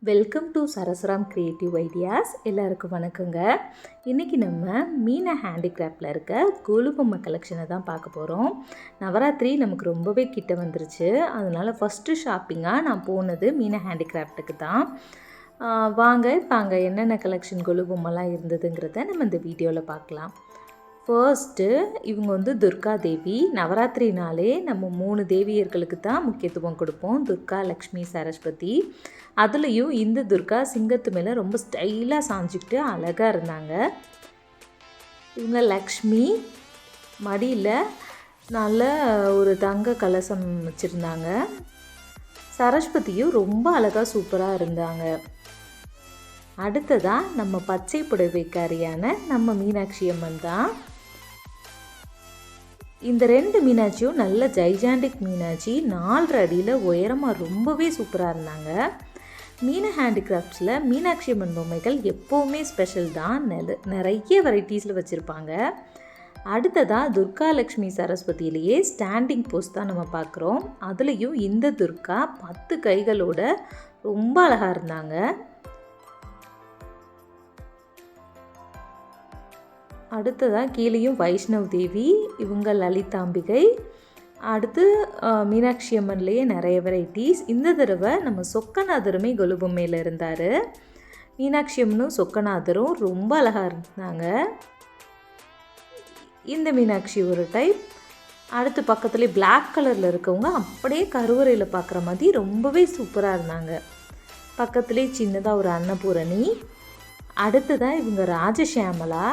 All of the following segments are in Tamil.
வெல்கம் டு சரஸ்ராம் கிரியேட்டிவ் ஐடியாஸ். எல்லாருக்கும் வணக்கங்க. இன்றைக்கி நம்ம மீனா ஹேண்டிகிராஃப்டில் இருக்க கொலு பொம்மை கலெக்ஷனை தான் பார்க்க போகிறோம். நவராத்திரி நமக்கு ரொம்பவே கிட்ட வந்துருச்சு. அதனால் ஃபஸ்ட்டு ஷாப்பிங்காக நான் போனது மீனா ஹேண்டிகிராஃப்ட்டுக்கு தான். வாங்க இப்போ அங்கே என்னென்ன கலெக்ஷன் கொலு பொம்மைலாம் இருந்ததுங்கிறத நம்ம இந்த வீடியோவில் பார்க்கலாம். ஃபர்ஸ்ட்டு இவங்க வந்து துர்கா தேவி. நவராத்திரினாலே நம்ம 3 தேவியர்களுக்கு தான் முக்கியத்துவம் கொடுப்போம். துர்கா, லக்ஷ்மி, சரஸ்வதி. அதுலேயும் இந்த துர்கா சிங்கத்து மேலே ரொம்ப ஸ்டைலாக சாஞ்சிக்கிட்டு அழகாக இருந்தாங்க. இவங்க லக்ஷ்மி மடியில் நல்ல ஒரு தங்க கலசம் வச்சுருந்தாங்க. சரஸ்வதியும் ரொம்ப அழகாக சூப்பராக இருந்தாங்க. அடுத்ததாக நம்ம பச்சை புடவைக்காரியான நம்ம மீனாட்சி அம்மன் தான். இந்த 2 மீனாட்சியும் நல்ல ஜைஜாண்டிக் மீனாட்சி, 4 அடியில் உயரமாக ரொம்பவே சூப்பராக இருந்தாங்க. மீனா ஹேண்டிகிராஃப்ட்ஸில் மீனாட்சி அம்மன் பொம்மைகள் எப்போவுமே ஸ்பெஷல் தான். நிறைய வெரைட்டிஸில் வச்சுருப்பாங்க. அடுத்ததாக துர்கா, லக்ஷ்மி, சரஸ்வதியிலேயே ஸ்டாண்டிங் போஸ் தான் நம்ம பார்க்குறோம். அதுலேயும் இந்த துர்கா 10 கைகளோட ரொம்ப அழகாக இருந்தாங்க. அடுத்ததாக கீழேயும் வைஷ்ணவ் தேவி, இவங்க லலிதாம்பிகை. அடுத்து மீனாட்சி அம்மன்லேயே நிறைய வெரைட்டிஸ். இந்த தடவை நம்ம சொக்கநாதருமே கொலு பொம்மையில் இருந்தார். மீனாட்சி அம்மனும் சொக்கநாதரும் ரொம்ப அழகாக இருந்தாங்க. இந்த மீனாட்சி ஒரு டைப். அடுத்து பக்கத்துலேயே பிளாக் கலரில் இருக்கவங்க அப்படியே கருவறையில் பார்க்குற மாதிரி ரொம்பவே சூப்பராக இருந்தாங்க. பக்கத்துலேயே சின்னதாக ஒரு அன்னபூரணி. அடுத்ததாக இவங்க ராஜஷியாமலா.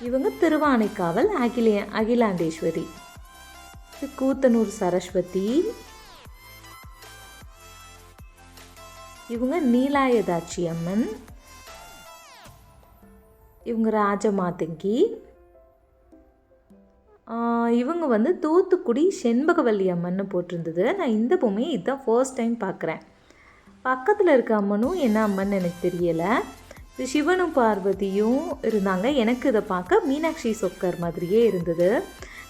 இவங்க திருவானைக்காவல் அகிலாண்டேஸ்வரி. கூத்தனூர் சரஸ்வதி. இவங்க நீலாயதாட்சி அம்மன். இவங்க ராஜமாதங்கி. இவங்க வந்து தூத்துக்குடி செண்பகவல்லி அம்மன்னு போட்டிருந்தது. நான் இந்த பொம்மையை இதுதான் ஃபர்ஸ்ட் டைம் பார்க்குறேன். பக்கத்தில் இருக்க அம்மனும் என்ன அம்மன் எனக்கு தெரியலை. இது சிவனும் பார்வதியும் இருந்தாங்க. எனக்கு இதை பார்க்க மீனாட்சி சொக்கர் மாதிரியே இருந்தது.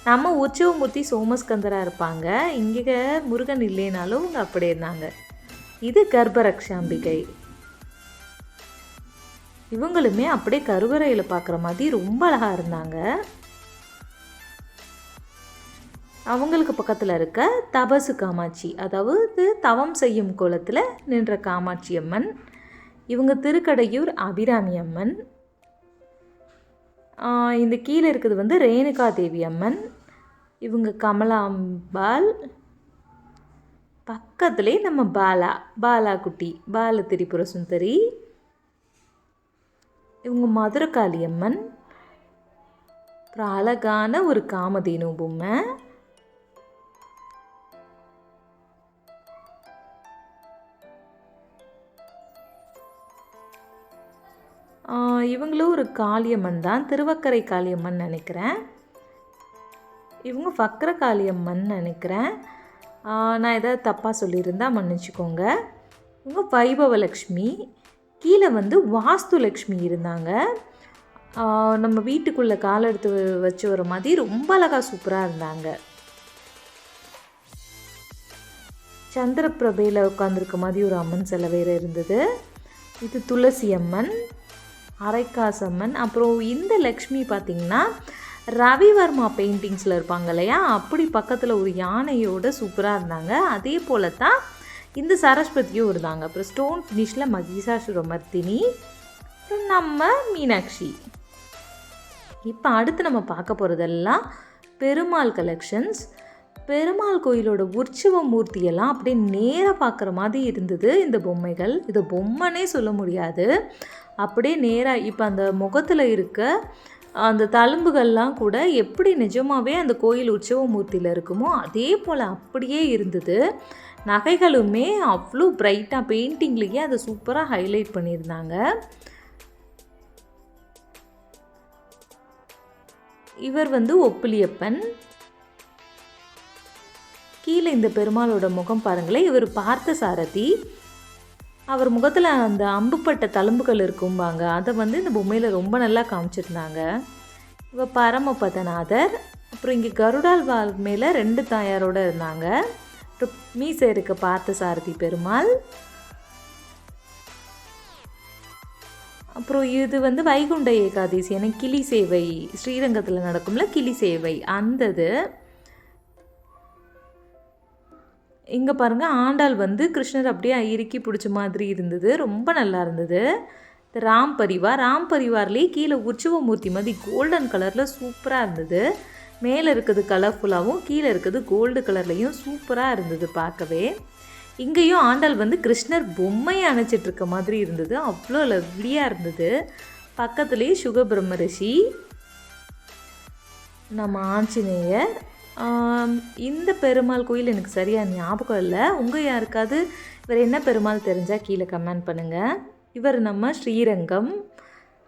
நம்ம உற்சவமூர்த்தி சோமஸ்கந்தராக இருப்பாங்க. இங்கே முருகன் இல்லைனாலும் அவங்க அப்படி இருந்தாங்க. இது கர்ப்பரக்ஷாம்பிகை. இவங்களுமே அப்படியே கருவறையில் பார்க்குற மாதிரி ரொம்ப அழகாக இருந்தாங்க. அவங்களுக்கு பக்கத்தில் இருக்க தபசு காமாட்சி, அதாவது தவம் செய்யும் கோலத்தில் நின்ற காமாட்சி அம்மன். இவங்க திருக்கடையூர் அபிராமி அம்மன். இந்த கீழே இருக்கிறது வந்து ரேணுகா தேவி அம்மன். இவங்க கமலாம்பாள். பக்கத்துலேயே நம்ம பாலா குட்டி, பால திரிபுர சுந்தரி. இவங்க மதுரகாளி அம்மன். அப்புறம் அழகான ஒரு காமதேனு பொம்மை. இவங்களும் ஒரு காளியம்மன் தான், திருவக்கரை காளியம்மன் நினைக்கிறேன். இவங்க ஃபக்ர காளியம்மன் நினைக்கிறேன். நான் எதாவது தப்பாக சொல்லியிருந்தால் மன்னிச்சிக்கோங்க. இவங்க வைபவலக்ஷ்மி. கீழே வந்து வாஸ்துலக்ஷ்மி இருந்தாங்க. நம்ம வீட்டுக்குள்ளே கால் எடுத்து வச்சு வர மாதிரி ரொம்ப அழகாக சூப்பராக இருந்தாங்க. சந்திரபிரபையில் உட்காந்துருக்க மாதிரி ஒரு அம்மன் சிலை வேறு இருந்தது. இது துளசி அம்மன், அரைக்காசம்மன். அப்புறம் இந்த லக்ஷ்மி பார்த்திங்கன்னா ரவிவர்மா பெயிண்டிங்ஸில் இருப்பாங்க இல்லையா, அப்படி பக்கத்தில் ஒரு யானையோட சூப்பராக இருந்தாங்க. அதே போல் தான் இந்த சரஸ்வதியும் இருந்தாங்க. அப்புறம் ஸ்டோன் ஃபினிஷில் மகிஷாசுரமர்த்தினி. நம்ம மீனாட்சி. இப்போ அடுத்து நம்ம பார்க்க போகிறதெல்லாம் பெருமாள் கலெக்ஷன்ஸ். பெருமாள் கோயிலோட உற்சவ மூர்த்தியெல்லாம் அப்படியே நேராக பார்க்குற மாதிரி இருந்தது இந்த பொம்மைகள். இது பொம்மைனே சொல்ல முடியாது, அப்படியே நேராக. இப்போ அந்த முகத்தில் இருக்க அந்த தழும்புகள்லாம் கூட எப்படி நிஜமாகவே அந்த கோயில் உற்சவ மூர்த்தியில் இருக்குமோ அதே போல் அப்படியே இருந்தது. நகைகளுமே அவ்வளோ பிரைட்டாக பெயிண்டிங்லேயே அதை சூப்பராக ஹைலைட் பண்ணியிருந்தாங்க. இவர் வந்து ஒப்பிலியப்பன். கீழே இந்த பெருமாளோட முகம் பாருங்களேன். இவர் பார்த்த சாரதி. அவர் முகத்தில் அந்த அம்புப்பட்ட தழும்புகள் இருக்கும்பாங்க, அதை வந்து இந்த பொம்மையில் ரொம்ப நல்லா காமிச்சிருந்தாங்க. இவர் பரமபதநாதர். அப்புறம் இங்கே கருடால் வால் மேலே 2 தாயாரோடு இருந்தாங்க. அப்புறம் மீசை இருக்க பார்த்தசாரதி பெருமாள். அப்புறம் இது வந்து வைகுண்ட ஏகாதசி எனக்கு கிளி சேவை ஸ்ரீரங்கத்தில் நடக்கும்ல கிளி சேவை அந்தது. இங்கே பாருங்கள் ஆண்டாள் வந்து கிருஷ்ணர் அப்படியே இறுக்கி பிடிச்ச மாதிரி இருந்தது, ரொம்ப நல்லா இருந்தது. ராம் பரிவார்லேயே கீழே உற்சவமூர்த்தி மாதிரி கோல்டன் கலரில் சூப்பராக இருந்தது. மேலே இருக்கிறது கலர்ஃபுல்லாகவும் கீழே இருக்கிறது கோல்டு கலர்லேயும் சூப்பராக இருந்தது பார்க்கவே. இங்கேயும் ஆண்டாள் வந்து கிருஷ்ணர் பொம்மையை அணைச்சிட்ருக்க மாதிரி இருந்தது, அவ்வளோ லவ்லியாக இருந்தது. பக்கத்துலேயே சுகபிரம்ம ரிஷி, நம்ம ஆஞ்சநேயர். இந்த பெருமாள் கோயில் எனக்கு சரியாக ஞாபகம் இல்லை. உங்கள் யாருக்காவது இவர் என்ன பெருமாள் தெரிஞ்சால் கீழே கமெண்ட் பண்ணுங்கள். இவர் நம்ம ஸ்ரீரங்கம்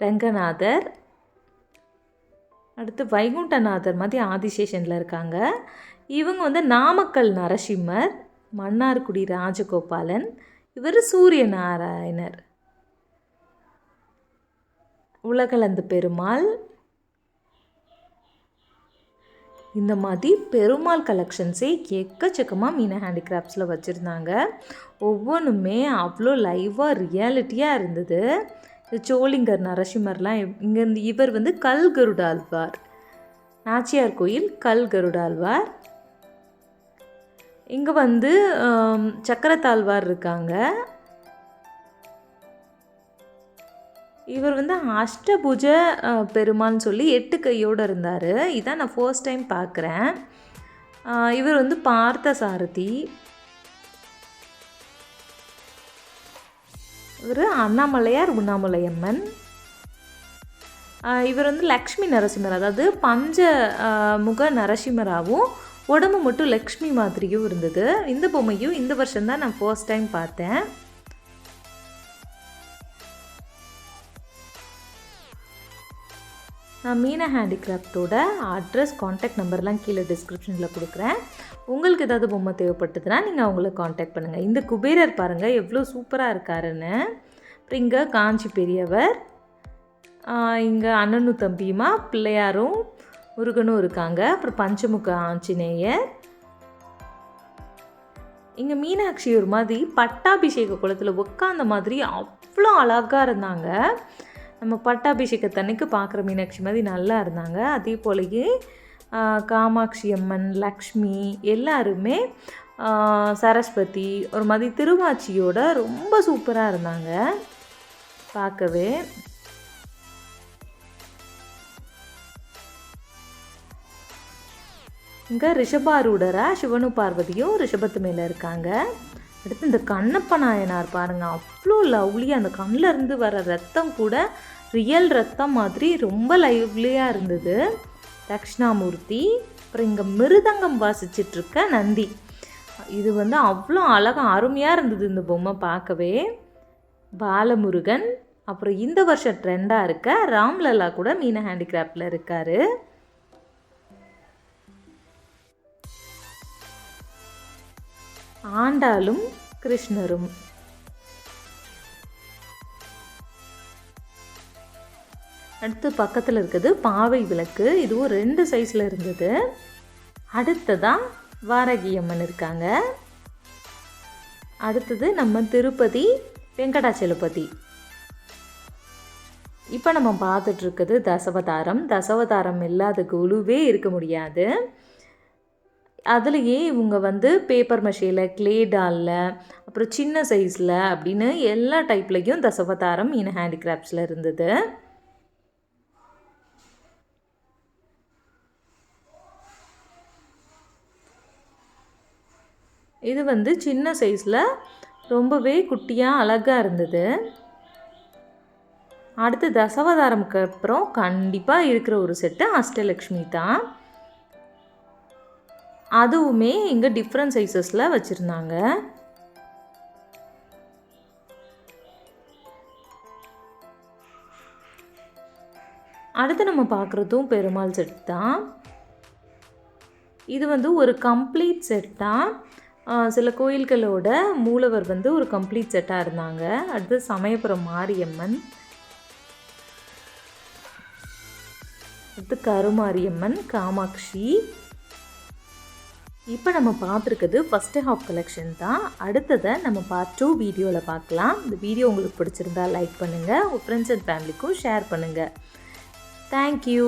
ரங்கநாதர். அடுத்து வைகுண்டநாதர் மாதிரி ஆதிசேஷனில் இருக்காங்க. இவங்க வந்து நாமக்கல் நரசிம்மர், மன்னார்குடி ராஜகோபாலன். இவர் சூரிய நாராயணர். உலகளந்த பெருமாள். இந்த மாதிரி பெருமாள் கலெக்ஷன்ஸே எக்கச்சக்கமாக மீனா ஹேண்டிகிராஃப்ட்ஸில் வச்சுருந்தாங்க. ஒவ்வொன்றுமே அவ்வளோ லைவாக ரியாலிட்டியாக இருந்தது. சோளிங்கர் நரசிம்மர்லாம் இங்கேருந்து இவர் வந்து கல் கருடாழ்வார், நாச்சியார் கோயில் கல் கருடாழ்வார். இங்கே வந்து சக்கரத்தாழ்வார் இருக்காங்க. இவர் வந்து அஷ்டபுஜ பெருமாள்னு சொல்லி 8 கையோடு இருந்தார். இதான் நான் ஃபர்ஸ்ட் டைம் பார்க்குறேன். இவர் வந்து பார்த்தசாரதி. இவர் அண்ணாமலையார் உண்ணாமலையம்மன். இவர் வந்து லக்ஷ்மி நரசிம்மர், அதாவது பஞ்ச முக நரசிம்மராகவும் உடம்பு மட்டும் லக்ஷ்மி மாதிரியும் இருந்தது. இந்த பொம்மையும் இந்த வருஷம்தான் நான் ஃபர்ஸ்ட் டைம் பார்த்தேன். நான் மீனா ஹேண்டிகிராஃப்டோட அட்ரஸ் காண்டாக்ட் நம்பர்லாம் கீழே டிஸ்கிரிப்ஷனில் கொடுக்குறேன். உங்களுக்கு ஏதாவது பொம்மை தேவைப்பட்டதுன்னா நீங்கள் அவங்கள காண்டாக்ட் பண்ணுங்கள். இந்த குபேரர் பாருங்கள் எவ்வளோ சூப்பராக இருக்காருன்னு. அப்புறம் இங்கே காஞ்சி பெரியவர், இங்கே அண்ணனும் தம்பியுமா பிள்ளையாரும் முருகனும் இருக்காங்க. அப்புறம் பஞ்சமுக ஆஞ்சநேயர். இங்கே மீனாட்சி ஒரு மாதிரி பட்டாபிஷேக குளத்தில் உட்காந்த மாதிரி அவ்வளோ அழகாக இருந்தாங்க. நம்ம பட்டாபிஷேகத்தன்னைக்கு பார்க்குற மீனாட்சி மாதிரி நல்லா இருந்தாங்க. அதே போலயே காமாட்சி அம்மன், லக்ஷ்மி எல்லாருமே, சரஸ்வதி ஒரு மாதிரி திருவாச்சியோட ரொம்ப சூப்பராக இருந்தாங்க பார்க்கவே. இங்கே ரிஷபாரூடராக சிவனும் பார்வதியும் ரிஷபத்து மேலே இருக்காங்க. அடுத்து இந்த கண்ணப்ப நாயனார் பாருங்கள், அவ்வளோ லவ்லியாக அந்த கண்ணில் இருந்து வர ரத்தம் கூட ரியல் ரத்தம் மாதிரி ரொம்ப லைவ்லியாக இருந்தது. தக்ஷணாமூர்த்தி. அப்புறம் இங்கே மிருதங்கம் வாசிச்சிட்ருக்க நந்தி. இது வந்து அவ்வளோ அழகாக அருமையாக இருந்தது இந்த பொம்மை பார்க்கவே. பாலமுருகன். அப்புறம் இந்த வருஷம் ட்ரெண்டாக இருக்க ராம்லல்லா கூட மீனா ஹேண்டிகிராஃப்டில் இருக்கார். ஆண்டாளும் கிருஷ்ணரும். அடுத்து பக்கத்தில் இருக்குது பாவை விளக்கு. இதுவும் 2 சைஸில் இருந்தது. அடுத்ததான் வாராகி அம்மன் இருக்காங்க. அடுத்தது நம்ம திருப்பதி வெங்கடாச்சலபதி. இப்போ நம்ம பார்த்துட்ருக்குது தசவதாரம். தசவதாரம் இல்லாத குழுவே இருக்க முடியாது. அதுலேயே இவங்க வந்து பேப்பர் மஷேல, கிளே டாலில், அப்புறம் சின்ன சைஸில் அப்படின்னு எல்லா டைப்லேயும் தசவதாரம் மீனா ஹேண்டிகிராஃப்ட்ஸில் இருந்தது. இது வந்து சின்ன சைஸில் ரொம்பவே குட்டியாக அழகாக இருந்தது. அடுத்து தசவதாரம்க்கு அப்புறம் கண்டிப்பாக இருக்கிற ஒரு செட்டு அஷ்டலக்ஷ்மி தான். அதுவுமே இங்கே டிஃப்ரெண்ட் சைஸஸில் வச்சுருந்தாங்க. அடுத்து நம்ம பார்க்குறதும் பெருமாள் செட் தான். இது வந்து ஒரு கம்ப்ளீட் செட்டாக சில கோயில்களோட மூலவர் வந்து ஒரு கம்ப்ளீட் செட்டாக இருந்தாங்க. அடுத்து சமயபுரம் மாரியம்மன், அடுத்து கருமாரியம்மன், காமாட்சி, இப்போ நம்ம பார்த்துருக்குது ஃபஸ்ட்டு ஹாஃப் கலெக்ஷன் தான். அடுத்ததை நம்ம பார்ட் 2 வீடியோவில் பார்க்கலாம். இந்த வீடியோ உங்களுக்கு பிடிச்சிருந்தா லைக் பண்ணுங்கள், உங்கள் ஃப்ரெண்ட்ஸ் அண்ட் ஃபேமிலிக்கும் ஷேர் பண்ணுங்கள். தேங்க்யூ.